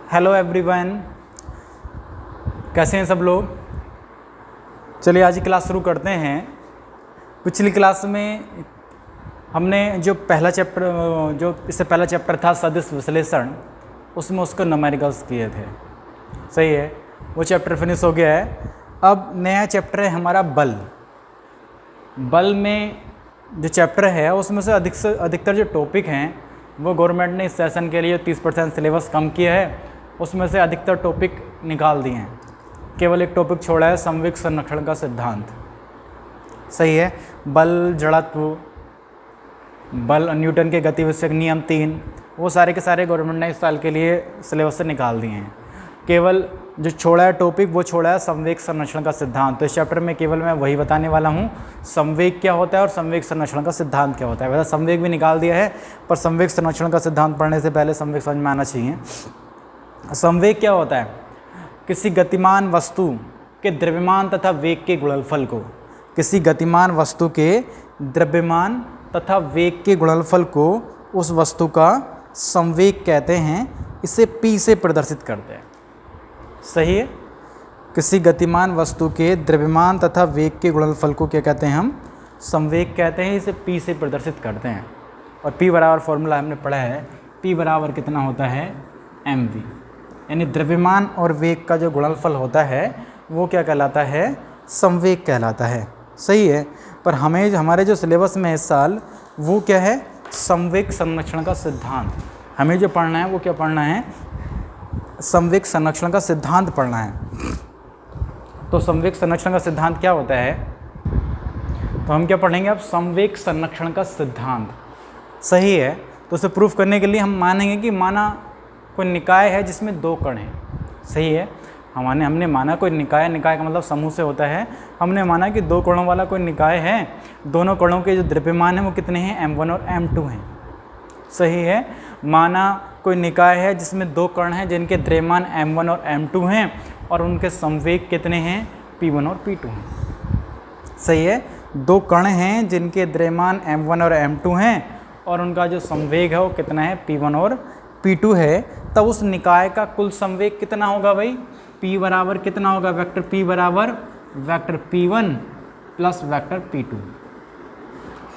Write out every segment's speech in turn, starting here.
Hello everyone, कैसे हैं सब लोग। चलिए आज की क्लास शुरू करते हैं। पिछली क्लास में हमने जो इससे पहला चैप्टर था सदिश विश्लेषण, उसमें उसको न्यूमेरिकल्स किए थे। सही है, वो चैप्टर फिनिश हो गया है। अब नया चैप्टर है हमारा बल। बल में जो चैप्टर है उसमें से अधिकतर जो टॉपिक हैं वो गवर्नमेंट ने इस सेशन के लिए 30% सिलेबस कम किया है, उसमें से अधिकतर टॉपिक निकाल दिए हैं। केवल एक टॉपिक छोड़ा है, संवेग संरक्षण का सिद्धांत। सही है, बल, जड़त्व, बल, न्यूटन के गति विषयक नियम 3, वो सारे के सारे गवर्नमेंट ने इस साल के लिए सिलेबस से निकाल दिए हैं। केवल जो छोड़ा है टॉपिक वो छोड़ा है संवेग संरक्षण का सिद्धांत। तो इस चैप्टर में केवल मैं वही बताने वाला हूँ, संवेग क्या होता है और संवेग संरक्षण का सिद्धांत क्या होता है। वैसे संवेग भी निकाल दिया है, पर संवेग संरक्षण का सिद्धांत पढ़ने से पहले संवेग समझ में आना चाहिए। संवेग क्या होता है? किसी गतिमान वस्तु के द्रव्यमान तथा वेग के गुणनफल को, किसी गतिमान वस्तु के द्रव्यमान तथा वेग के गुणनफल को उस वस्तु का संवेग कहते हैं। इसे P से प्रदर्शित करते हैं। सही है, किसी गतिमान वस्तु के द्रव्यमान तथा वेग के गुणनफल को क्या कहते हैं? हम संवेग कहते हैं। इसे P से प्रदर्शित करते हैं। और P बराबर फॉर्मूला हमने पढ़ा है, P बराबर कितना होता है? mv, यानी द्रव्यमान और वेग का जो गुणनफल होता है वो क्या कहलाता है? संवेग कहलाता है। सही है, पर हमारे जो सिलेबस में इस साल वो क्या है? संवेग संरक्षण का सिद्धांत। हमें जो पढ़ना है वो क्या पढ़ना है? संवेग संरक्षण का सिद्धांत पढ़ना है। तो संवेग संरक्षण का सिद्धांत क्या होता है? तो हम क्या पढ़ेंगे अब? संवेग संरक्षण का सिद्धांत। सही है, तो उसे प्रूफ करने के लिए हम मानेंगे कि माना कोई निकाय है जिसमें 2 कण हैं। सही है, हमने माना कोई निकाय का मतलब समूह से होता है। हमने माना कि 2 कणों वाला कोई निकाय है, दोनों कणों के जो द्रव्यमान है वो कितने हैं? m1 और m2 हैं। सही है, माना कोई निकाय है जिसमें 2 कण हैं जिनके द्रव्यमान m1 और m2 हैं और उनके संवेग कितने हैं? p1 और p2 हैं। सही है, 2 कण हैं जिनके द्रव्यमान m1 और m2 हैं और उनका जो संवेग है वो कितना है? p1 और p2 है। तब उस निकाय का कुल संवेग कितना होगा भाई? p बराबर कितना होगा? वेक्टर p बराबर vector p1 plus vector p2।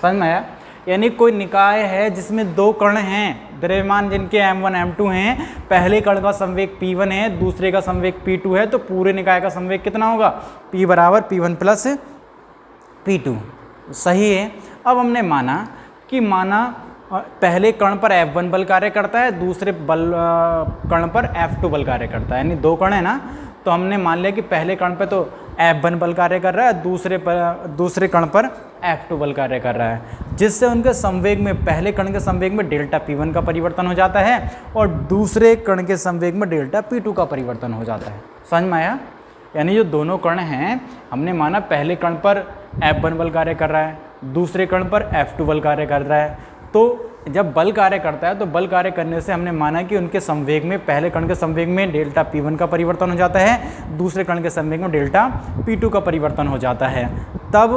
समझ में आया? यानी कोई निकाय है जिसमें 2 कण हैं, द्रव्यमान जिनके m1 m2 हैं, पहले कण का संवेग p1 है, दूसरे का संवेग p2 है, तो पूरे निकाय का संवेग कितना होगा? p बराबर p1 प्लस p2। सही है। अब हमने माना कि पहले कण पर F1 बल कार्य करता है, दूसरे कण पर F2 बल कार्य करता है, यानी 2 कण है ना। तो हमने मान लिया कि पहले कण पर तो F1 बल कार्य कर रहा है, दूसरे कण पर F2 बल कार्य कर रहा है, जिससे उनके संवेग में, पहले कण के संवेग में डेल्टा P1 का परिवर्तन हो जाता है और दूसरे कण के संवेग में डेल्टा P2 का परिवर्तन हो जाता है। समझ में आया? यानी जो दोनों कण हैं, हमने माना पहले कण पर F1 बल कार्य कर रहा है, दूसरे कण पर F2 बल कार्य कर रहा है। तो जब बल कार्य करता है तो बल कार्य करने से हमने माना कि उनके संवेग में, पहले कण के संवेग में डेल्टा P1 का परिवर्तन हो जाता है, दूसरे कण के संवेग में डेल्टा P2 का परिवर्तन हो जाता है। तब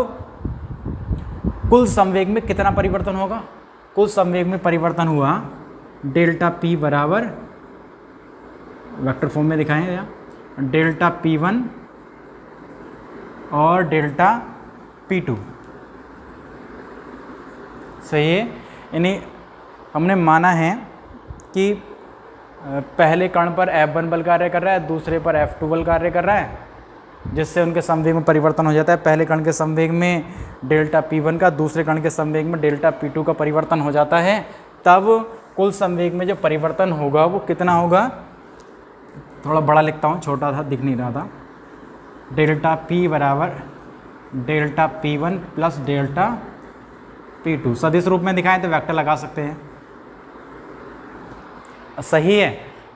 कुल संवेग में कितना परिवर्तन होगा? कुल संवेग में परिवर्तन हुआ डेल्टा P बराबर, वेक्टर फॉर्म में दिखाएं या, डेल्टा P1 और डेल्टा P2। सही है, यानी हमने माना है कि पहले कण पर F1 बल कार्य कर रहा है, दूसरे पर F2 बल कार्य कर रहा है, जिससे उनके संवेग में परिवर्तन हो जाता है। पहले कण के संवेग में डेल्टा P1 का, दूसरे कण के संवेग में डेल्टा P2 का परिवर्तन हो जाता है। तब कुल संवेग में जो परिवर्तन होगा वो कितना होगा? थोड़ा बड़ा लिखता हूँ, छोटा था, दिख नहीं रहा था। डेल्टा P बराबर delta P1 plus delta P2। सदिश रूप में दिखाएं तो वेक्टर लगा सकते हैं। सही है।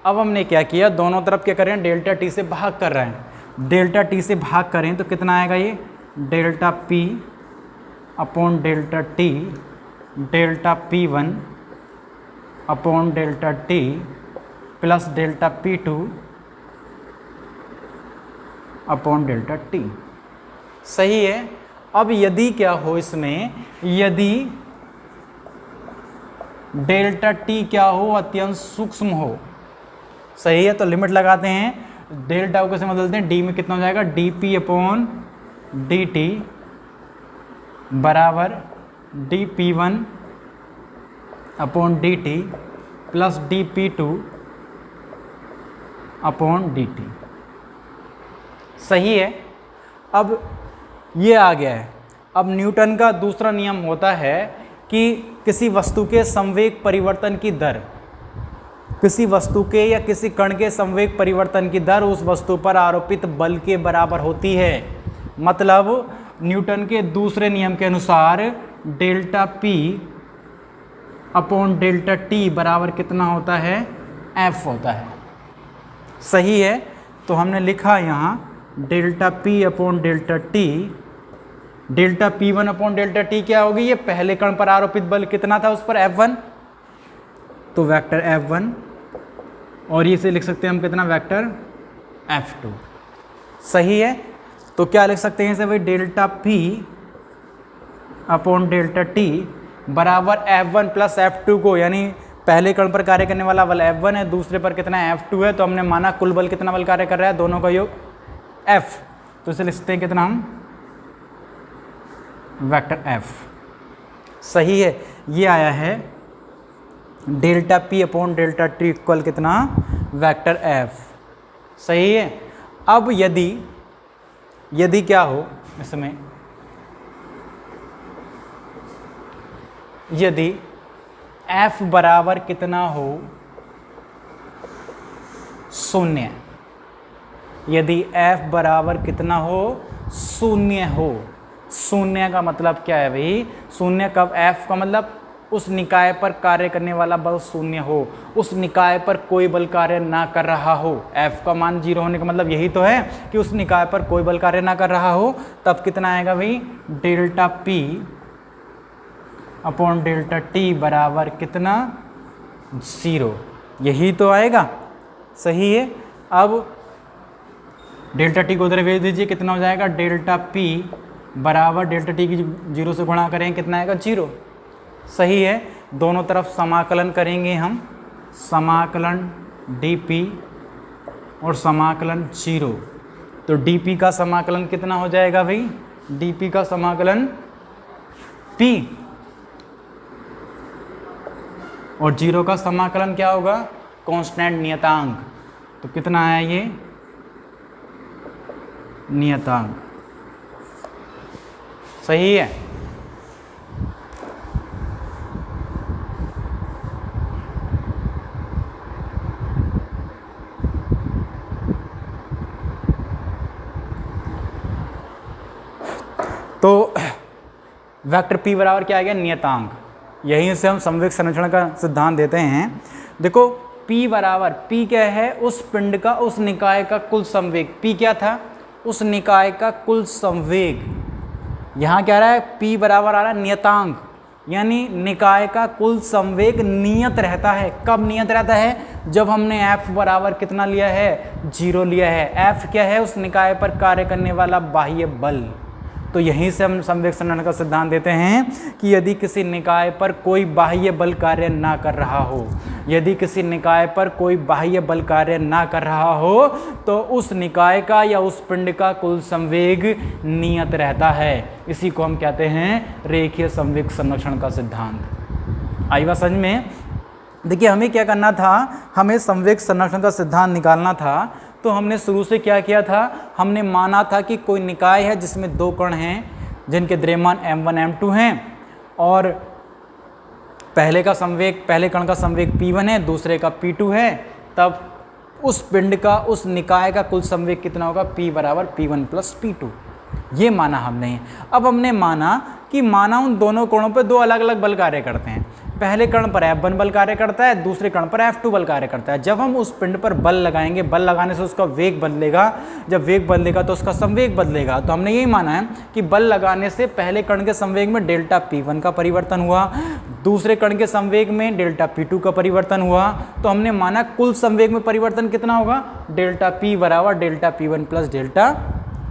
अब हमने क्या किया? दोनों तरफ क्या करें? डेल्टा T से भाग कर रहे हैं। डेल्टा T से भाग करें तो कितना आएगा? ये delta P upon delta T, delta P1 upon delta T plus delta P2 upon delta T। सही है। अब यदि क्या हो इसमें, यदि डेल्टा T क्या हो? अत्यंत सूक्ष्म हो, सही है, तो लिमिट लगाते हैं, डेल्टा को कैसे बदलते हैं, डी में कितना हो जाएगा, D P upon D T बराबर D P one upon D T plus D P two upon D T. सही है। अब ये आ गया है। अब न्यूटन का दूसरा नियम होता है कि किसी वस्तु के संवेग परिवर्तन की दर, किसी वस्तु के या किसी कण के संवेग परिवर्तन की दर उस वस्तु पर आरोपित बल के बराबर होती है। मतलब न्यूटन के दूसरे नियम के अनुसार delta P upon delta T बराबर कितना होता है, एफ होता है। सही है। तो हमने लिखा यहाँ delta P upon delta T, delta P one upon delta T क्या होगी, ये पहले कण पर आरोपित बल कितना था उस पर, F1, तो वेक्टर F1, और इसे लिख सकते हैं हम कितना, वेक्टर F2। सही है। तो क्या लिख सकते हैं इसे भाई, delta P upon delta T बराबर F1 प्लस F2 को, यानी पहले कण पर कार्य करने वाला बल F1 है, दूसरे पर कितना F2 है, तो हमने माना कुल बल कितना बल कार्य कर रहा है, दोनों का योग F, तो इसे लिख सकते हैं कितना हम, वेक्टर F। सही है। ये आया है delta P upon delta T equal कितना, वेक्टर F। सही है। अब यदि क्या हो इसमें, यदि F बराबर कितना हो, 0, यदि F बराबर कितना हो, 0 हो। 0 का मतलब क्या है भाई, 0 कब, F का मतलब उस निकाय पर कार्य करने वाला बल 0 हो, उस निकाय पर कोई बल कार्य ना कर रहा हो। F का मान 0 होने का मतलब यही तो है कि उस निकाय पर कोई बल कार्य ना कर रहा हो। तब कितना आएगा भाई, delta P upon delta T बराबर कितना, 0, यही तो आएगा। सही है। अब डेल्टा टी को उधर भेज दीजिए, कितना हो जाएगा, डेल्टा P बराबर डेल्टा टी की 0 से गुणा करें कितना आएगा, 0। सही है। दोनों तरफ समाकलन करेंगे हम, समाकलन dp और समाकलन 0, तो dp का समाकलन कितना हो जाएगा भाई, dp का समाकलन p, और 0 का समाकलन क्या होगा, कांस्टेंट नियतांक, तो कितना आया ये, नियतांक। सही है। तो वेक्टर p बराबर क्या आ गया, नियतांक। यहीं से हम संवेग संरक्षण का सिद्धांत देते हैं। देखो p बराबर, p क्या है, उस पिंड का, उस निकाय का कुल संवेग। p क्या था, उस निकाय का कुल संवेग। यहाँ क्या रहा है, p बराबर आ रहा है नियतांक, यानी निकाय का कुल संवेग नियत रहता है। कब नियत रहता है, जब हमने f बराबर कितना लिया है, 0 लिया है। f क्या है, उस निकाय पर कार्य करने वाला बाह्य बल। तो यहीं से हम संवेग संरक्षण का सिद्धांत देते हैं कि यदि किसी निकाय पर कोई बाह्य बल कार्य ना कर रहा हो, यदि किसी निकाय पर कोई बाह्य बल कार्य ना कर रहा हो, तो उस निकाय का या उस पिंड का कुल संवेग नियत रहता है। इसी को हम कहते हैं रेखीय संवेग संरक्षण का सिद्धांत। आई बात समझ में। देखिए हमें क्या करना था, हमें संवेग संरक्षण का सिद्धांत निकालना था। तो हमने शुरू से क्या किया था, हमने माना था कि कोई निकाय है जिसमें 2 कण हैं जिनके द्रव्यमान m1 m2 हैं, और पहले कण का संवेग p1 है, दूसरे का p2 है। तब उस पिंड का, उस निकाय का कुल संवेग कितना होगा, p बराबर p1 प्लस p2। ये माना हमने। अब हमने माना कि उन दोनों कोणों पर 2 अलग अलग बल कार्य करते हैं। पहले कण पर F1 बल कार्य करता है, दूसरे कण पर F2 बल कार्य करता है। जब हम उस पिंड पर बल लगाएंगे, बल लगाने से उसका वेग बदलेगा, जब वेग बदलेगा तो उसका संवेग बदलेगा। तो हमने यही माना है कि बल लगाने से पहले कण के संवेग में डेल्टा P1 का परिवर्तन हुआ, दूसरे कण के संवेग में डेल्टा P2 का परिवर्तन हुआ। तो हमने माना कुल संवेग में परिवर्तन कितना होगा, डेल्टा P बराबर delta P1 plus delta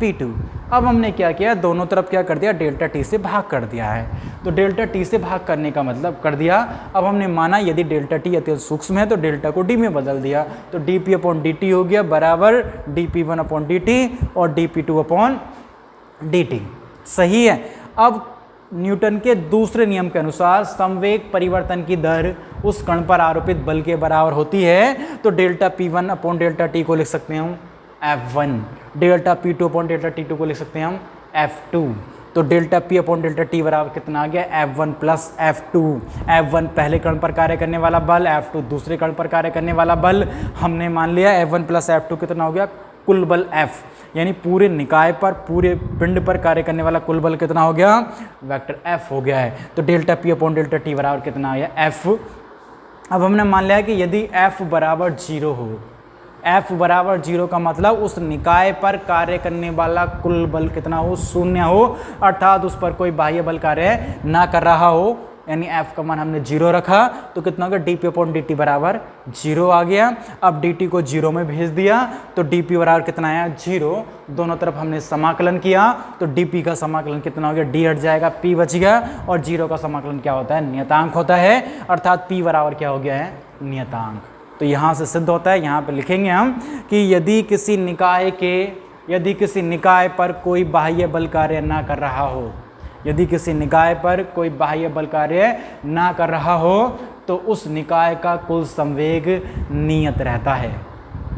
P2। अब हमने क्या किया, दोनों तरफ क्या कर दिया, डेल्टा टी से भाग कर दिया है। तो डेल्टा टी से भाग करने का मतलब कर दिया। अब हमने माना यदि डेल्टा टी अत्यंत सूक्ष्म है तो डेल्टा को डी में बदल दिया, तो D P upon D T हो गया बराबर D P one upon D T और D P two upon D T. सही है। अब न्यूटन के दूसरे नियम के अनुसार संवेग परिवर्तन की दर उस कण पर आरोपित बल के बराबर होती है, तो delta P one upon delta T को लिख सकते हैं हम F1, delta P two upon delta T two को लिख सकते हैं हम F2। तो delta P upon delta T बराबर कितना आ गया, F1 प्लस F2। F1 पहले कण पर कार्य करने वाला बल, F2 दूसरे कण पर कार्य करने वाला बल। हमने मान लिया F1 प्लस F2 कितना हो गया, कुल बल F, यानी पूरे निकाय पर, पूरे पिंड पर कार्य करने वाला कुल बल कितना हो गया, वेक्टर F हो गया है। तो delta P upon delta T बराबर कितना आ गया, F। अब हमने मान लिया कि यदि F बराबर 0 हो, F बराबर 0 का मतलब उस निकाय पर कार्य करने वाला कुल बल कितना हो, 0 हो, अर्थात उस पर कोई बाह्य बल कार्य ना कर रहा हो, यानी F का मान हमने 0 रखा, तो कितना हो गया, D P upon D T बराबर 0 आ गया। अब डी टी को 0 में भेज दिया तो डी पी बराबर कितना आया, 0। दोनों तरफ हमने समाकलन किया तो डी पी का समाकलन कितना हो गया, डी हट जाएगा, पी बच गया, और 0 का समाकलन क्या होता है, नियतांक होता है, अर्थात पी बराबर क्या हो गया है, नियतांक। तो यहाँ से सिद्ध होता है, यहाँ पे लिखेंगे हम कि यदि किसी निकाय पर कोई बाह्य बल कार्य ना कर रहा हो, यदि किसी निकाय पर कोई बाह्य बल कार्य ना कर रहा हो तो उस निकाय का कुल संवेग नियत रहता है।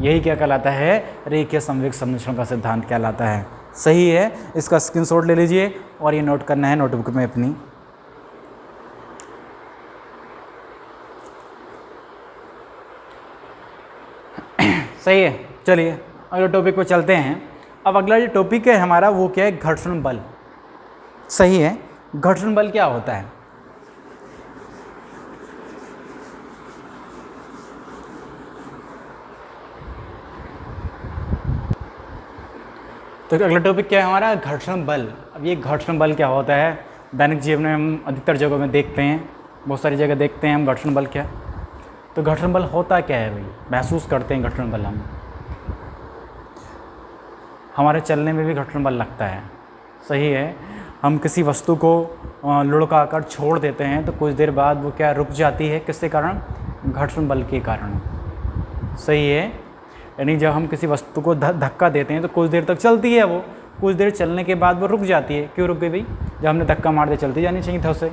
यही क्या कहलाता है, रेखीय संवेग संरक्षण का सिद्धांत कहलाता है। सही है, इसका स्क्रीनशॉट ले लीजिए और ये नोट करना है नोटबुक में अपनी। सही है, चलिए अगले टॉपिक पर चलते हैं। अब अगला जो टॉपिक है हमारा वो क्या है, घर्षण बल। सही है, घर्षण बल क्या होता है, तो अगला टॉपिक क्या है हमारा, घर्षण बल। अब ये घर्षण बल क्या होता है, दैनिक जीवन में हम अधिकतर जगहों में देखते हैं, बहुत सारी जगह देखते हैं हम घर्षण बल क्या। तो घर्षण बल होता क्या है भाई, महसूस करते हैं घर्षण बल हम, हमारे चलने में भी घर्षण बल लगता है। सही है, हम किसी वस्तु को लुढ़का कर छोड़ देते हैं तो कुछ देर बाद वो क्या रुक जाती है, किसके कारण, घर्षण बल के कारण। सही है, यानी जब हम किसी वस्तु को धक्का देते हैं तो कुछ देर तक चलती है, वो कुछ देर चलने के बाद वो रुक जाती है। क्यों रुक गई भाई, जब हमने धक्का मार दे चलती जानी चाहिए था उसे।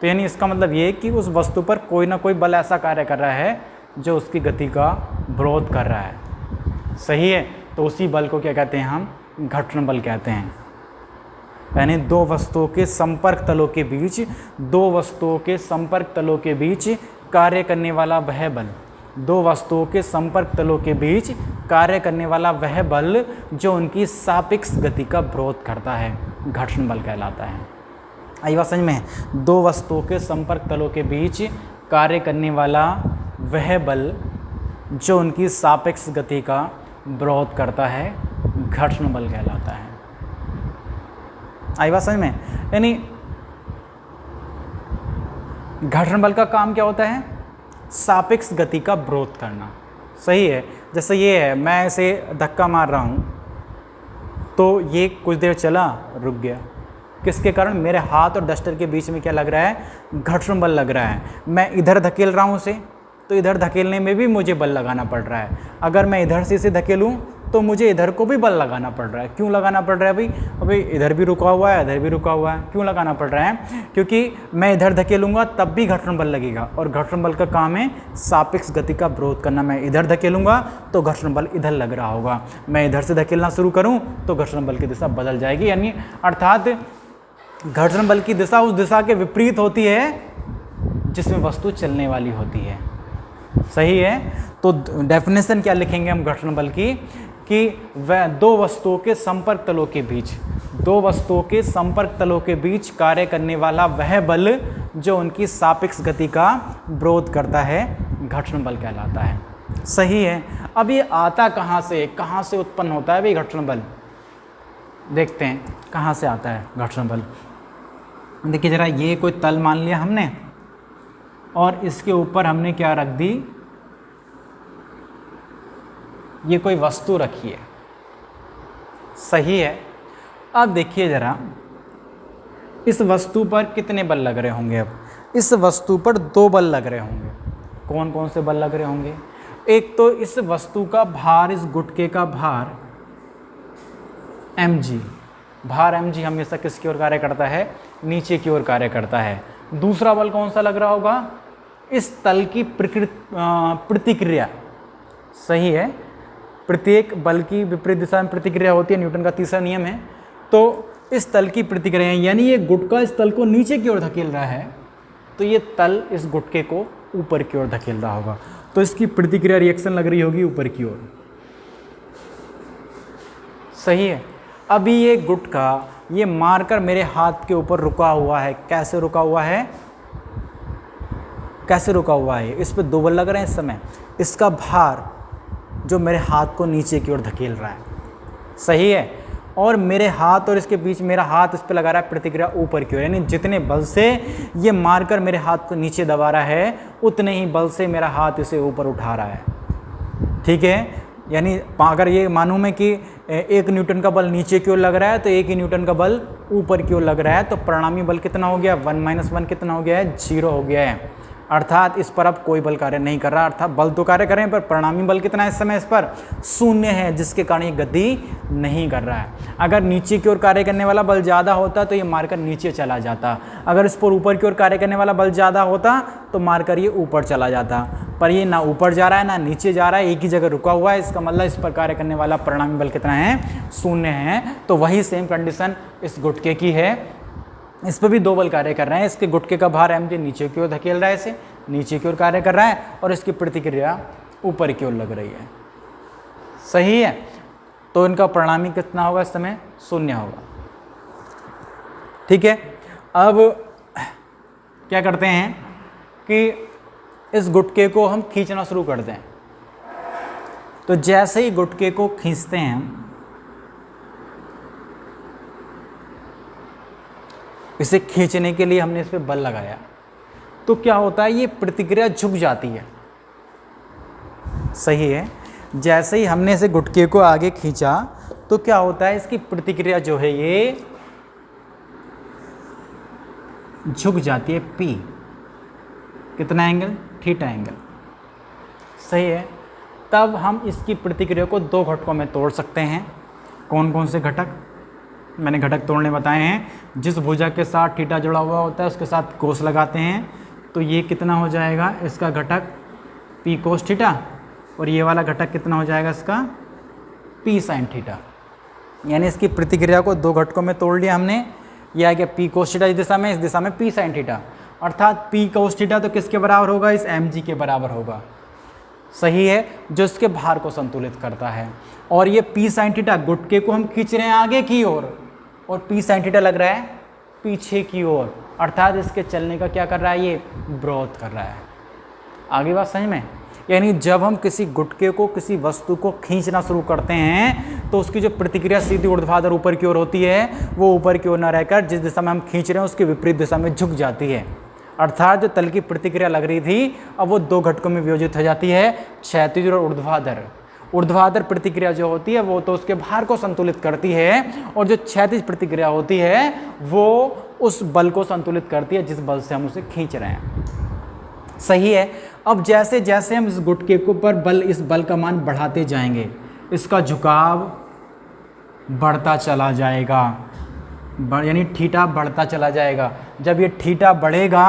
तो यानी इसका मतलब ये कि उस वस्तु पर कोई ना कोई बल ऐसा कार्य कर रहा है जो उसकी गति का विरोध कर रहा है। सही है, तो उसी बल को क्या कहते हैं हम, घर्षण बल कहते हैं। यानी दो वस्तुओं के संपर्क तलों के बीच कार्य करने वाला वह बल, दो वस्तुओं के संपर्क तलों के बीच कार्य करने वाला वह बल जो उनकी सापेक्ष गति का विरोध करता है, घर्षण बल कहलाता है। आई बात समझ में, दो वस्तुओं के संपर्क तलों के बीच कार्य करने वाला वह बल जो उनकी सापेक्ष गति का विरोध करता है, घर्षण बल कहलाता है। आई बात समझ में, यानी घर्षण बल का काम क्या होता है, सापेक्ष गति का विरोध करना। सही है, जैसे ये है, मैं इसे धक्का मार रहा हूँ तो ये कुछ देर चला, रुक गया, किसके कारण, मेरे हाथ और डस्टर के बीच में क्या लग रहा है, घर्षण बल लग रहा है। मैं इधर धकेल रहा हूँ उसे तो इधर धकेलने में भी मुझे बल लगाना पड़ रहा है। अगर मैं इधर से इसे धकेलूँ तो मुझे इधर को भी बल लगाना पड़ रहा है। क्यों लगाना पड़ रहा है भाई, अभी इधर भी रुका हुआ है, इधर भी रुका हुआ है, क्यों लगाना पड़ रहा है, क्योंकि मैं इधर धकेलूंगा तब भी घर्षण बल लगेगा, और घर्षण बल का काम है सापेक्ष गति का विरोध करना। मैं इधर धकेलूंगा तो घर्षण बल इधर लग रहा होगा, मैं इधर से धकेलना शुरू करूँ तो घर्षण बल की दिशा बदल जाएगी, यानी अर्थात घर्षण बल की दिशा उस दिशा के विपरीत होती है जिसमें वस्तु चलने वाली होती है। सही है, तो डेफिनेशन क्या लिखेंगे हम घर्षण बल की, कि वह दो वस्तुओं के संपर्क तलों के बीच कार्य करने वाला वह बल जो उनकी सापेक्ष गति का विरोध करता है, घर्षण बल कहलाता है। सही है, अब ये आता कहाँ से उत्पन्न होता है भाई घर्षण बल, देखते हैं कहाँ से आता है घर्षण बल। देखिए जरा, ये कोई तल मान लिया हमने और इसके ऊपर हमने क्या रख दी, ये कोई वस्तु रखी है। सही है, अब देखिए ज़रा, इस वस्तु पर कितने बल लग रहे होंगे? अब इस वस्तु पर 2 बल लग रहे होंगे। कौन कौन से बल लग रहे होंगे? एक तो इस वस्तु का भार, इस गुटके का भार mg, भार mg हमेशा किसकी ओर कार्य करता है? नीचे की ओर कार्य करता है। दूसरा बल कौन सा लग रहा होगा? इस तल की प्रतिक्रिया। सही है, प्रत्येक बल की विपरीत दिशा में प्रतिक्रिया होती है, न्यूटन का तीसरा नियम है। तो इस तल की प्रतिक्रिया, यानी ये गुटका इस तल को नीचे की ओर धकेल रहा है, तो ये तल इस गुटके को ऊपर की ओर धकेल रहा होगा, तो इसकी प्रतिक्रिया, रिएक्शन लग रही होगी ऊपर की ओर। सही है। अभी ये गुटका ये मारकर मेरे हाथ के ऊपर रुका हुआ है। कैसे रुका हुआ है? कैसे रुका हुआ है? इस पे 2 बल लग रहे हैं इस समय। इसका भार जो मेरे हाथ को नीचे की ओर धकेल रहा है, सही है, और मेरे हाथ और इसके बीच मेरा हाथ इस पे लगा रहा है प्रतिक्रिया ऊपर की ओर, यानी जितने बल से ये मारकर मेरे हाथ को नीचे दबा रहा है, उतने ही बल से मेरा हाथ इसे ऊपर उठा रहा है। ठीक है, यानी अगर ये मानूं मैं कि 1 न्यूटन का बल नीचे की ओर लग रहा है, तो 1 ही न्यूटन का बल ऊपर की ओर लग रहा है, तो परिणामी बल कितना हो गया? 1 - 1 कितना हो गया है? 0 हो गया है। अर्थात इस पर अब कोई बल कार्य नहीं कर रहा, अर्थात बल तो कार्य करें, पर परिणामी बल कितना है इस समय? इस पर 0 है, जिसके कारण ये गति नहीं कर रहा है। अगर नीचे की ओर कार्य करने वाला बल ज़्यादा होता तो ये मारकर नीचे चला जाता, अगर इस पर ऊपर की ओर कार्य करने वाला बल ज़्यादा होता तो मारकर ये ऊपर चला जाता, पर ये ना ऊपर जा रहा है ना नीचे जा रहा है, एक ही जगह रुका हुआ है। इसका मतलब इस पर कार्य करने वाला परिणामी बल कितना है? 0 है। तो वही सेम कंडीशन इस गुटके की है, इस पर भी 2 बल कार्य कर रहे हैं। इसके गुटके का भार mg नीचे की ओर धकेल रहा है, इसे नीचे की ओर कार्य कर रहा है, और इसकी प्रतिक्रिया ऊपर की ओर लग रही है। सही है, तो इनका परिणामी कितना होगा इस समय? 0 होगा। ठीक है, अब क्या करते हैं कि इस गुटके को हम खींचना शुरू कर दें। तो जैसे ही गुटके को खींचते हैं, इसे खींचने के लिए हमने इस पर बल लगाया, तो क्या होता है? ये प्रतिक्रिया झुक जाती है। सही है, जैसे ही हमने इसे गुटके को आगे खींचा, तो क्या होता है? इसकी प्रतिक्रिया जो है ये झुक जाती है। P कितना एंगल? Theta angle. सही है, तब हम इसकी प्रतिक्रिया को 2 घटकों में तोड़ सकते हैं। कौन कौन से घटक? मैंने घटक तोड़ने बताए हैं। जिस भुजा के साथ थीटा जुड़ा हुआ होता है उसके साथ कोस लगाते हैं, तो ये कितना हो जाएगा? इसका घटक P कोस थीटा, और ये वाला घटक कितना हो जाएगा इसका? P sine theta. यानी इसकी प्रतिक्रिया को 2 घटकों में तोड़ लिया हमने। यह आ गया P कोस थीटा इस दिशा में, इस दिशा में P साइन थीटा, अर्थात P कोस थीटा तो किसके बराबर होगा? इस mg के बराबर होगा। सही है, जो इसके भार को संतुलित करता है। और ये P साइन थीटा, गुटके को हम खींच रहे हैं आगे की ओर, और P साइन थीटा लग रहा है पीछे की ओर, अर्थात इसके चलने का क्या कर रहा है? ये विरोध कर रहा है। आगे बात समझ में? यानी जब हम किसी गुटके को, किसी वस्तु को खींचना शुरू करते हैं, तो उसकी जो प्रतिक्रिया सीधी ऊर्ध्वाधर ऊपर की ओर होती है, वो ऊपर की ओर न रहकर जिस दिशा में हम खींच रहे हैं उसके विपरीत दिशा में झुक जाती है। अर्थात जो तल की प्रतिक्रिया लग रही थी, अब वो 2 घटकों में वियोजित हो जाती है, क्षैतिज और ऊर्ध्वाधर। ऊर्ध्वाधर प्रतिक्रिया जो होती है वो तो उसके भार को संतुलित करती है, और जो क्षैतिज प्रतिक्रिया होती है वो उस बल को संतुलित करती है जिस बल से हम उसे खींच रहे हैं। सही है, अब जैसे जैसे हम इस गुटके को पर बल, इस बल का मान बढ़ाते जाएंगे, इसका झुकाव बढ़ता चला जाएगा, यानी थीटा बढ़ता चला जाएगा। जब ये थीटा बढ़ेगा,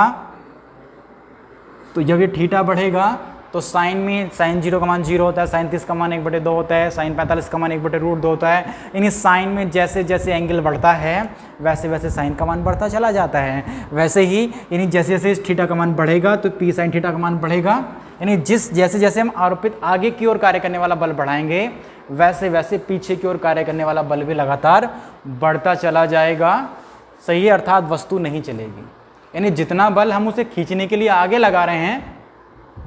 तो जब ये थीटा बढ़ेगा तो साइन में साइन 0 का मान 0 होता है, साइन 30 का मान 1/2 होता है, साइन 45 का मान 1/√2 होता है। यानी साइन में जैसे जैसे एंगल बढ़ता है वैसे वैसे साइन का मान बढ़ता चला जाता है। वैसे ही यानी जैसे जैसे इस थीटा का मान बढ़ेगा तो P साइन थीटा का मान बढ़ेगा। यानी जैसे जैसे हम आरोपित आगे की ओर कार्य करने वाला बल बढ़ाएंगे, वैसे वैसे पीछे की ओर कार्य करने वाला बल भी लगातार बढ़ता चला जाएगा। सही है, अर्थात वस्तु नहीं चलेगी। यानी जितना बल हम उसे खींचने के लिए आगे लगा रहे हैं,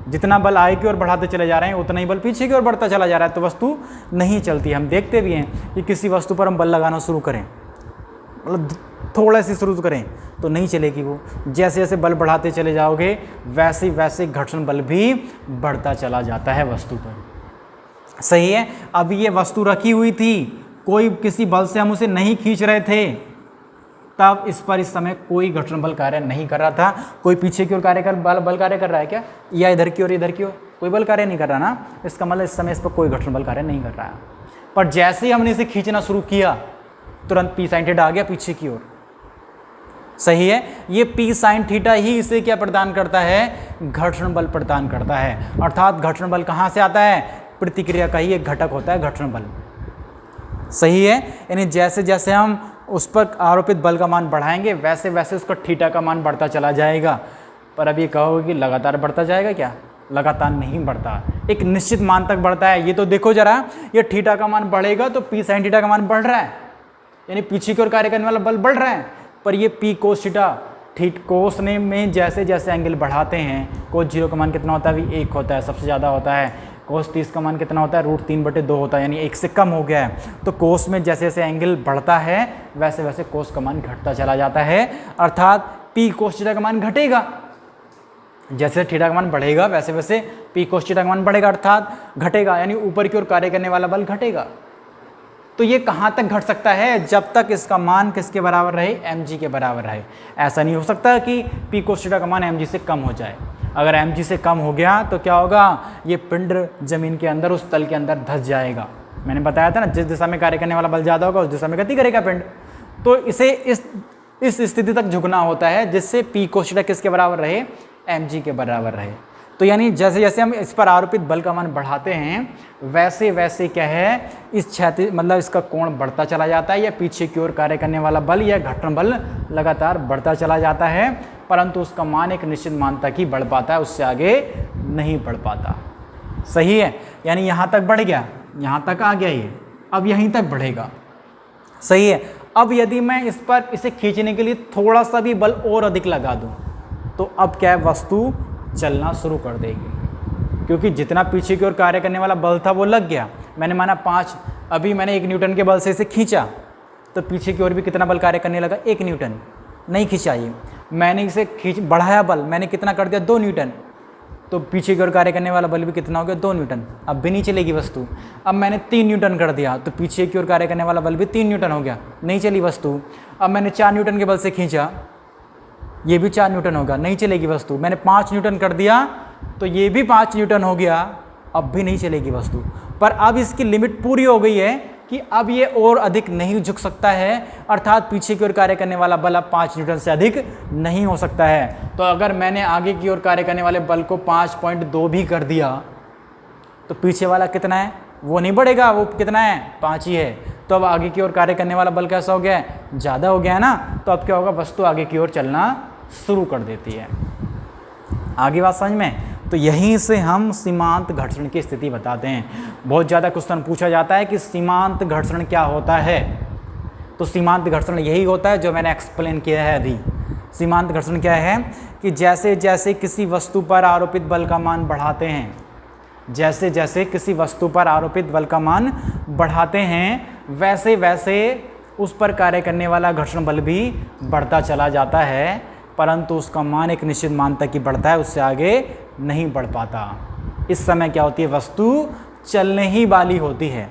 जितना बल आगे की ओर बढ़ाते चले जा रहे हैं, उतना ही बल पीछे की ओर बढ़ता चला जा रहा है, तो वस्तु नहीं चलती। हम देखते भी हैं कि किसी वस्तु पर हम बल लगाना शुरू करें, मतलब थोड़ा सी शुरू करें तो नहीं चलेगी वो। जैसे जैसे बल बढ़ाते चले जाओगे वैसे वैसे घर्षण बल भी बढ़ता चला जाता है वस्तु पर। सही है, अब ये वस्तु रखी हुई थी कोई किसी बल से हम उसे नहीं खींच रहे थे, तब इस पर इस समय कोई घर्षण बल कार्य नहीं कर रहा था। कोई पीछे की ओर बल कार्य कर रहा है क्या, या इधर की ओर इधर की ओर कोई बल कार्य नहीं कर रहा ना, इसका मतलब इस समय इस पर कोई घर्षण बल कार्य नहीं कर रहा है। पर जैसे ही हमने इसे खींचना शुरू किया तुरंत P sin थीटा आ गया पीछे की ओर। सही है, ये P sin थीटा ही इसे क्या प्रदान करता है, घर्षण बल प्रदान करता है। अर्थात घर्षण बल कहाँ से आता है, प्रतिक्रिया का ही एक घटक होता है घर्षण बल। सही है, यानी जैसे जैसे हम उस पर आरोपित बल का मान बढ़ाएंगे वैसे वैसे उसका थीटा का मान बढ़ता चला जाएगा। पर अब ये कहोगे कि लगातार बढ़ता जाएगा क्या, लगातार नहीं बढ़ता, एक निश्चित मान तक बढ़ता है। ये तो देखो जरा, ये थीटा का मान बढ़ेगा तो P sin थीटा का मान बढ़ रहा है, यानी पीछे की ओर कार्य करने वाला बल बढ़ रहा है। पर ये P cos थीटा कोस ने में जैसे जैसे एंगल बढ़ाते हैं, कोस 0 का मान कितना होता है, अभी 1 होता है, सबसे ज़्यादा होता है। कोस 30 का मान कितना होता है, √3/2 होता है, यानी 1 से कम हो गया है। तो कोस में जैसे जैसे एंगल बढ़ता है वैसे वैसे कोस का मान घटता चला जाता है। अर्थात P cos थीटा का मान घटेगा, जैसे थीटा का मान बढ़ेगा वैसे वैसे P cos थीटा का मान बढ़ेगा, अर्थात घटेगा, यानी ऊपर की ओर कार्य करने वाला बल घटेगा। तो ये कहाँ तक घट सकता है, जब तक इसका मान किसके बराबर रहे, mg के बराबर रहे। ऐसा नहीं हो सकता कि P cos थीटा का मान mg से कम हो जाए। अगर mg से कम हो गया तो क्या होगा, ये पिंड जमीन के अंदर उस तल के अंदर धंस जाएगा। मैंने बताया था ना, जिस दिशा में कार्य करने वाला बल ज़्यादा होगा उस दिशा में गति करेगा पिंड। तो इसे इस स्थिति तक झुकना होता है जिससे P cos थीटा किसके बराबर रहे, mg के बराबर रहे। तो यानी जैसे जैसे हम इस पर आरोपित बल का मान बढ़ाते हैं वैसे वैसे क्या है, इस क्षैतिज मतलब इसका कोण बढ़ता चला जाता है, या पीछे की ओर कार्य करने वाला बल या घर्षण बल लगातार बढ़ता चला जाता है, परंतु उसका मान एक निश्चित मान तक ही बढ़ पाता है, उससे आगे नहीं बढ़ पाता। सही है, यानी यहाँ तक बढ़ गया, यहाँ तक आ गया ये, अब यहीं तक बढ़ेगा। सही है, अब यदि मैं इस पर इसे खींचने के लिए थोड़ा सा भी बल और अधिक लगा दूँ तो अब क्या है, वस्तु चलना शुरू कर देगी, क्योंकि जितना पीछे की ओर कार्य करने वाला बल था वो लग गया। मैंने माना 5, अभी मैंने 1 न्यूटन के बल से इसे खींचा तो पीछे की ओर भी कितना बल कार्य करने लगा, 1 न्यूटन। नहीं खींचा ये, मैंने इसे बढ़ाया बल, मैंने कितना कर दिया, 2 न्यूटन। तो पीछे की ओर कार्य करने वाला बल भी कितना हो गया, 2 न्यूटन। अब भी नहीं चलेगी वस्तु। अब मैंने 3 न्यूटन कर दिया तो पीछे की ओर कार्य करने वाला बल भी 3 न्यूटन हो गया, नहीं चली वस्तु। अब मैंने 4 न्यूटन के बल से खींचा, ये भी 4 न्यूटन होगा, नहीं चलेगी वस्तु। मैंने 5 न्यूटन कर दिया तो ये भी 5 न्यूटन हो गया, अब भी नहीं चलेगी वस्तु। पर अब इसकी लिमिट पूरी हो गई है कि अब ये और अधिक नहीं झुक सकता है, अर्थात पीछे की ओर कार्य करने वाला बल अब 5 न्यूटन से अधिक नहीं हो सकता है। तो अगर मैंने आगे की ओर कार्य करने वाले बल को 5.2 भी कर दिया तो पीछे वाला कितना है, वो नहीं बढ़ेगा, वो कितना है, 5 ही है। तो अब आगे की ओर कार्य करने वाला बल कैसा हो गया है, ज़्यादा हो गया है ना। तो अब क्या होगा, वस्तु आगे की ओर चलना शुरू कर देती है। आगे बात समझ में। तो यहीं से हम सीमांत घर्षण की स्थिति बताते हैं। बहुत ज़्यादा क्वेश्चन पूछा जाता है कि सीमांत घर्षण क्या होता है। तो सीमांत घर्षण यही होता है जो मैंने एक्सप्लेन किया है अभी। सीमांत घर्षण क्या है कि जैसे जैसे किसी वस्तु पर आरोपित बल का मान बढ़ाते हैं, जैसे जैसे किसी वस्तु पर आरोपित बल का मान बढ़ाते हैं वैसे वैसे उस पर कार्य करने वाला घर्षण बल भी बढ़ता चला जाता है, परंतु उसका मान एक निश्चित मान तक ही बढ़ता है, उससे आगे नहीं बढ़ पाता। इस समय क्या होती है, वस्तु चलने ही वाली होती है।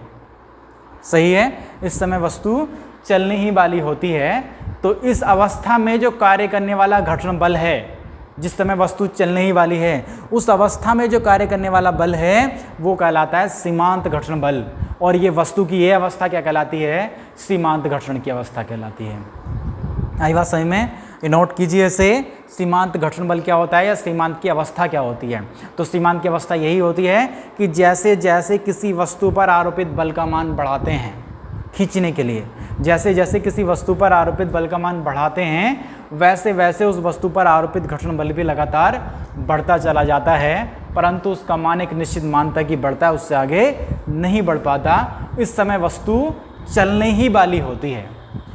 सही है, इस समय वस्तु चलने ही वाली होती है। तो इस अवस्था में जो कार्य करने वाला घर्षण बल है, जिस समय वस्तु चलने ही वाली है, उस अवस्था में जो कार्य करने वाला बल है वो कहलाता है सीमांत घर्षण बल। और ये वस्तु की ये अवस्था क्या कहलाती है, सीमांत घर्षण की अवस्था कहलाती है। आई बात समझ में, ये नोट कीजिए इसे। सीमांत घर्षण बल क्या होता है या सीमांत की अवस्था क्या होती है। तो सीमांत की अवस्था यही होती है कि जैसे जैसे किसी वस्तु पर आरोपित बल का मान बढ़ाते हैं खींचने के लिए, जैसे जैसे किसी वस्तु पर आरोपित बल का मान बढ़ाते हैं वैसे वैसे उस वस्तु पर आरोपित घर्षण बल भी लगातार बढ़ता चला जाता है, परंतु उसका मान एक निश्चित मान तक ही बढ़ता है, उससे आगे नहीं बढ़ पाता। इस समय वस्तु चलने ही वाली होती है।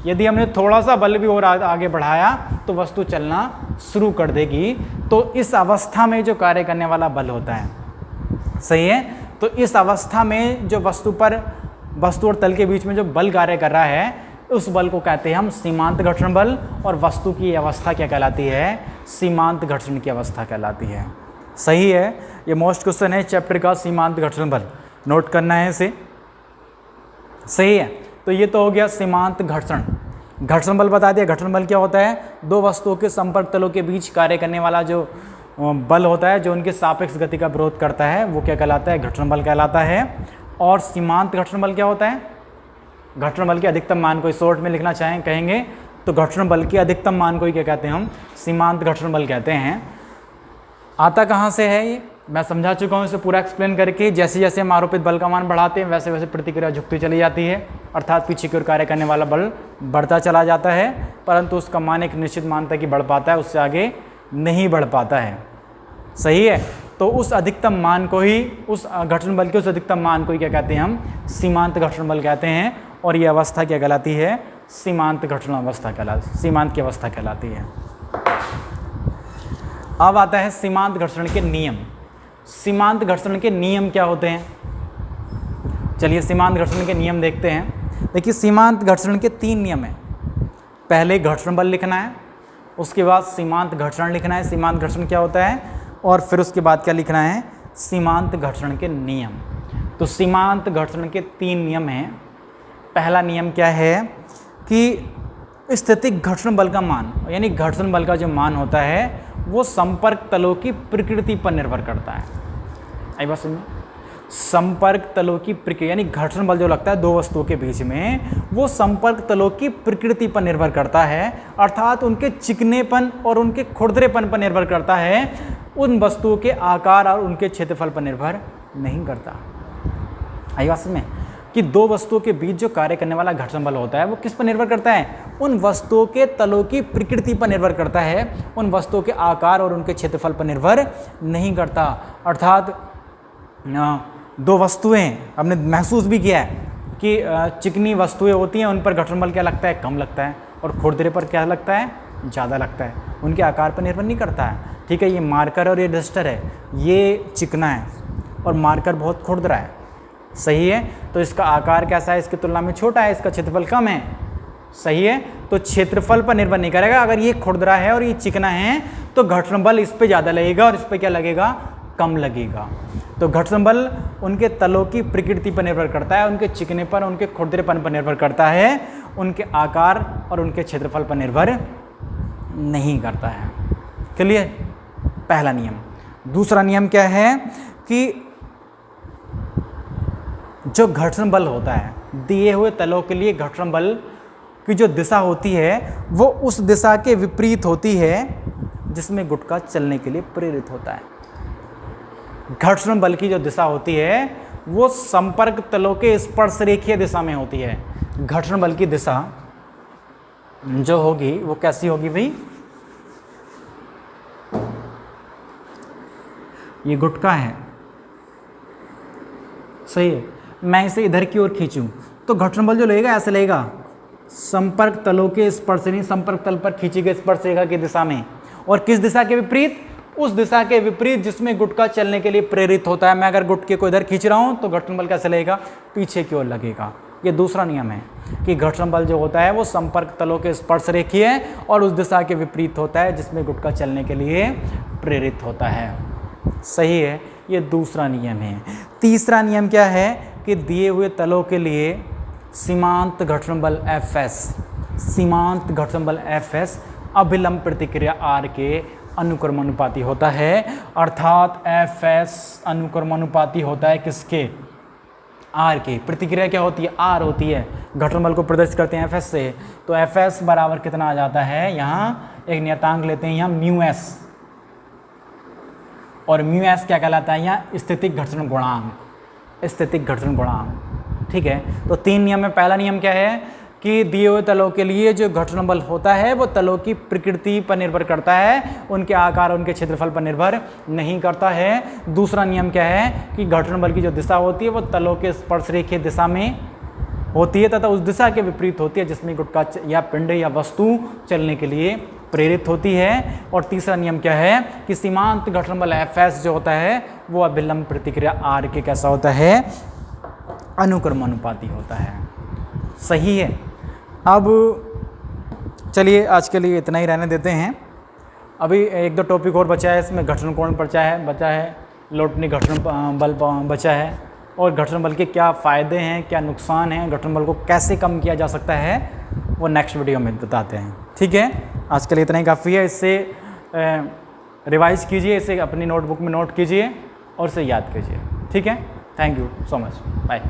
यदि हमने थोड़ा सा बल भी और आगे बढ़ाया तो वस्तु चलना शुरू कर देगी। तो इस अवस्था में जो कार्य करने वाला बल होता है, सही है, तो इस अवस्था में जो वस्तु और तल के बीच में जो बल कार्य कर रहा है उस बल को कहते हैं हम सीमांत घर्षण बल। और वस्तु की अवस्था क्या कहलाती है, सीमांत घर्षण की अवस्था कहलाती है। सही है, ये मोस्ट क्वेश्चन है चैप्टर का, सीमांत घर्षण बल। नोट करना है इसे। सही है, तो ये तो हो गया सीमांत घर्षण। घर्षण बल बता दिया। घर्षण बल क्या होता है? दो वस्तुओं के संपर्क तलों के बीच कार्य करने वाला जो बल होता है, जो उनके सापेक्ष गति का विरोध करता है, वो क्या कहलाता है? घर्षण बल कहलाता है। और सीमांत घर्षण बल क्या होता है? घर्षण बल के अधिकतम मान को शॉर्ट में लिखना चाहें कहेंगे तो घर्षण बल के अधिकतम मान को ही क्या कहते हैं? हम सीमांत घर्षण बल कहते हैं। आता कहाँ से है ये मैं समझा चुका हूँ, इसे पूरा एक्सप्लेन करके। जैसे जैसे हम आरोपित बल का मान बढ़ाते हैं वैसे वैसे प्रतिक्रिया झुकती चली जाती है, अर्थात पीछे की ओर कार्य करने वाला बल बढ़ता चला जाता है, परंतु उसका मान एक निश्चित मान तक ही बढ़ पाता है, उससे आगे नहीं बढ़ पाता है। सही है। तो उस अधिकतम मान को ही, उस घर्षण बल के उस अधिकतम मान को ही क्या कहते हैं? हम सीमांत घर्षण बल कहते हैं। और ये अवस्था क्या कहलाती है? सीमांत घर्षण अवस्था कहलाती, सीमांत की अवस्था कहलाती है। अब आता है सीमांत घर्षण के नियम। सीमांत घर्षण के नियम क्या होते हैं? चलिए सीमांत घर्षण के नियम देखते हैं। देखिए सीमांत घर्षण के 3 नियम हैं। पहले घर्षण बल लिखना है, उसके बाद सीमांत घर्षण लिखना है, सीमांत घर्षण क्या होता है, और फिर उसके बाद क्या लिखना है? सीमांत घर्षण के नियम। तो सीमांत घर्षण के 3 नियम हैं। पहला नियम क्या है कि स्थितिक घर्षण बल का मान, यानी घर्षण बल का जो मान होता है वो संपर्क तलों की प्रकृति पर निर्भर करता है। आई बात समझ? संपर्क तलों की प्रकृति, यानी घर्षण बल जो लगता है दो वस्तुओं के बीच में, वो संपर्क तलों की प्रकृति पर निर्भर करता है, अर्थात उनके चिकनेपन और उनके खुरदरेपन पर निर्भर करता है, उन वस्तुओं के आकार और उनके क्षेत्रफल पर निर्भर नहीं करता। आई बात समझ? कि दो वस्तुओं के बीच जो कार्य करने वाला घर्षण बल होता है वो किस पर निर्भर करता है? उन वस्तुओं के तलों की प्रकृति पर निर्भर करता है, उन वस्तुओं के आकार और उनके क्षेत्रफल पर निर्भर नहीं करता। अर्थात दो वस्तुएं हमने महसूस भी किया है कि चिकनी वस्तुएं होती हैं, उन पर घर्षण बल क्या लगता है? कम लगता है, और खुरदरे पर क्या लगता है? ज़्यादा लगता है। उनके आकार पर निर्भर नहीं करता है। ठीक है, ये मार्कर और ये डस्टर है, ये चिकना है और मार्कर बहुत खुरदरा है। सही है। तो इसका आकार कैसा है? इसकी तुलना में छोटा है, इसका क्षेत्रफल कम है। सही है। तो क्षेत्रफल पर निर्भर नहीं करेगा। अगर ये खुरदरा है और ये चिकना है तो घर्षण बल इस पे ज़्यादा लगेगा और इस पे क्या लगेगा? कम लगेगा। तो घर्षण बल उनके तलों की प्रकृति पर निर्भर करता है, उनके चिकने पर, उनके खुरदरेपन पर निर्भर करता है, उनके आकार और उनके क्षेत्रफल पर निर्भर नहीं करता है। क्लियर? पहला नियम। दूसरा नियम क्या है कि जो घर्षण बल होता है दिए हुए तलों के लिए, घर्षण बल की जो दिशा होती है वो उस दिशा के विपरीत होती है जिसमें गुटका चलने के लिए प्रेरित होता है। घर्षण बल की जो दिशा होती है वो संपर्क तलों के स्पर्श रेखीय दिशा में होती है। घर्षण बल की दिशा जो होगी वो कैसी होगी भाई? ये गुटका है, सही है। मैं इसे इधर की ओर खींचूं तो घर्षण बल जो लगेगा ऐसे लगेगा, संपर्क तलों के स्पर्श, नहीं संपर्क तल पर खींची गई स्पर्श रेखा की दिशा में। और किस दिशा के विपरीत? उस दिशा के विपरीत जिसमें गुटका चलने के लिए प्रेरित होता है। मैं अगर गुटके को इधर खींच रहा हूं तो घर्षण बल कैसे लगेगा? पीछे की ओर लगेगा। ये दूसरा नियम है कि घर्षण बल जो होता है वो संपर्क तलों के स्पर्श रेखीय है और उस दिशा के विपरीत होता है जिसमें गुटका चलने के लिए प्रेरित होता है। सही है। ये दूसरा नियम है। तीसरा नियम क्या है कि दिए हुए तलों के लिए सीमांत घर्षण बल Fs, सीमांत घर्षण बल Fs अभिलंब प्रतिक्रिया R के अनुक्रमानुपाती होता है। अर्थात Fs अनुक्रमानुपाती होता है किसके? R के। प्रतिक्रिया क्या होती है? R होती है। घर्षण बल को प्रदर्शित करते हैं Fs से, तो Fs बराबर कितना आ जाता है? यहाँ एक नियतांक लेते हैं, यहाँ μs, और μs क्या कहलाता है? यहाँ स्थितिक घर्षण गुणांक, स्थितिक घर्षण गुणांक। ठीक है। तो 3 नियम में पहला नियम क्या है कि दिए हुए तलों के लिए जो घर्षण बल होता है वो तलों की प्रकृति पर निर्भर करता है, उनके आकार, उनके क्षेत्रफल पर निर्भर नहीं करता है। दूसरा नियम क्या है कि घर्षण बल की जो दिशा होती है वो तलों के स्पर्श रेखीय दिशा में होती है तथा उस दिशा के विपरीत होती है जिसमें गुटका या पिंड या वस्तु चलने के लिए प्रेरित होती है। और तीसरा नियम क्या है कि सीमांत घर्षण बल Fs जो होता है वो अभिलंब प्रतिक्रिया R के कैसा होता है? अनुक्रमानुपाती होता है। सही है। अब चलिए आज के लिए इतना ही रहने देते हैं। अभी 1-2 टॉपिक और बचा है, इसमें घर्षण कोण बचा है, लौटनी घर्षण बल बचा है, और घर्षण बल के क्या फ़ायदे हैं, क्या नुकसान हैं, घर्षण बल को कैसे कम किया जा सकता है, वो नेक्स्ट वीडियो में बताते हैं। ठीक है, आज के लिए इतना ही काफ़ी है। इससे रिवाइज कीजिए, इसे अपनी नोटबुक में नोट कीजिए और इसे याद कीजिए। ठीक है, thank you so much, bye.